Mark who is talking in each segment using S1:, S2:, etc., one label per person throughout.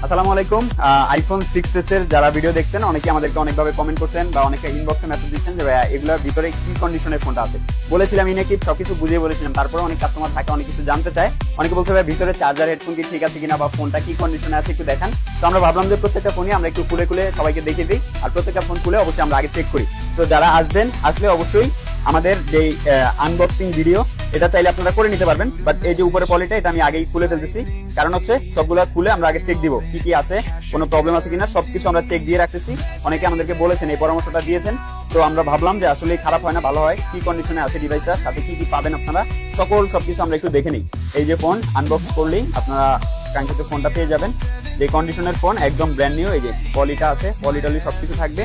S1: আসসালামু আলাইকুম। IPhone 6s এর যারা ভিডিও দেখছেন অনেকে আমাদেরকে অনেকভাবে কমেন্ট করছেন বা অনেকে ইনবক্সে মেসেজ দিচ্ছেন যে ভাইয়া এগুলোর ভিতরে কি কন্ডিশনের ফোনটা আছে। বলেছিলাম ইনেকিভ সবকিছু বুঝিয়ে বলেছিলাম, তারপরে অনেক কাস্টমার থাকে অনেক কিছু জানতে চায়। অনেকে বলছে ভাই ভিতরে চার্জার হেডফোন কি ঠিক আছে কিনা বা ফোনটা কি কন্ডিশনে আছে একটু দেখান। তো আমরা ভাবলাম যে প্রত্যেকটা ফোনই আমরা একটু খুলে খুলে সবাইকে দেখিয়ে দিই, আর প্রত্যেকটা ফোন খুলে অবশ্যই আমরা আগে চেক করি। তো যারা আসলে অবশ্যই আমাদের যে আনবক্সিং ভিডিও এটা চাইলে আপনারা করে নিতে পারবেন, বাট এই যে উপরে পলিটা এটা আমি আগেই খুলে ফেলতেছি, কারণ হচ্ছে সবগুলো খুলে আমরা আগে চেক দিব কি কি আছে, কোনো প্রবলেম আছে কিনা সবকিছু আমরা চেক দিয়ে রাখতেছি। অনেকে আমাদেরকে বলেছেন, এই পরামর্শটা দিয়েছেন, তো আমরা ভাবলাম যে আসলে খারাপ হয় না ভালো হয়, কি কন্ডিশনে আছে ডিভাইসটা, সাথে কি কি পাবেন আপনারা সবকিছু আমরা একটু দেখে নিই। এই যে ফোন আনবক্স করলেই আপনারা কাঙ্ক্ষিত ফোনটা পেয়ে যাবেন। যে কন্ডিশনের ফোন একদম ব্র্যান্ড নিউ, এই যে পলিটা আছে, পলিটলি সবকিছু থাকবে।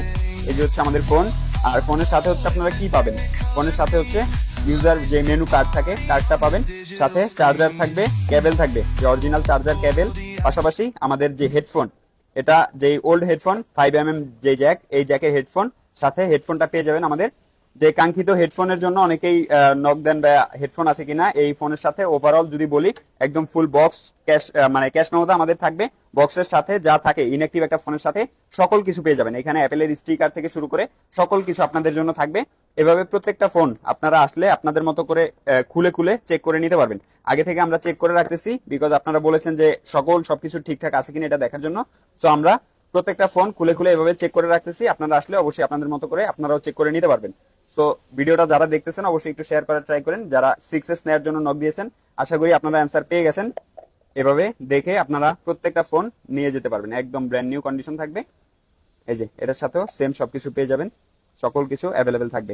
S1: এই যে হচ্ছে আমাদের ফোন, আর ফোনের সাথে হচ্ছে আপনারা কি পাবেন, ফোনের সাথে হচ্ছে ইউজার যে মেনু কার্ড থাকে কার্ডটা পাবেন, সাথে চার্জার থাকবে, কেবল থাকবে, যে অরিজিনাল চার্জার কেবল, পাশাপাশি আমাদের যে হেডফোন, এটা যে ওল্ড হেডফোন 5mm যে জ্যাক, এই জ্যাকের হেডফোন, সাথে হেডফোনটা পেয়ে যাবেন আমাদের। যে কাঙ্ক্ষিত হেডফোনের জন্য অনেকেই নক দেন বা হেডফোন আছে কিনা, এই ফোনের সাথে ওভারঅল যদি বলি একদম ফুল বক্স ক্যাশ, মানে ক্যাশ মেমোটা আমাদের থাকবে। বক্সের সাথে যা থাকে ইনঅ্যাক্টিভ একটা ফোনের সাথে সকল কিছু পেয়ে যাবেন। এখানে অ্যাপেলের স্টিকার থেকে শুরু করে সকল কিছু আপনাদের জন্য থাকবে। এভাবে প্রত্যেকটা ফোন আপনারা আসলে আপনাদের মতো করে খুলে খুলে চেক করে নিতে পারবেন। আগে থেকে আমরা চেক করে রাখতেছি, বিকজ আপনারা বলেছেন যে সবকিছু ঠিকঠাক আছে কিনা এটা দেখার জন্য। সো আমরা প্রত্যেকটা ফোন খুলে খুলে এভাবে চেক করে রাখতেছি, আপনারা আসলে অবশ্যই আপনাদের মতো করে আপনারাও চেক করে নিতে পারবেন। সো ভিডিওটা যারা দেখতেছেন অবশ্যই একটু শেয়ার করার ট্রাই করেন। যারা 6s নেওয়ার জন্য নক দিয়েছেন আশা করি আপনারা অ্যান্সার পেয়ে গেছেন। এভাবে দেখে আপনারা প্রত্যেকটা ফোন নিয়ে যেতে পারবেন, একদম ব্র্যান্ড নিউ কন্ডিশন থাকবে। এই যে এটার সাথেও সেম সবকিছু পেয়ে যাবেন, সকল কিছু অ্যাভেলেবেল থাকবে।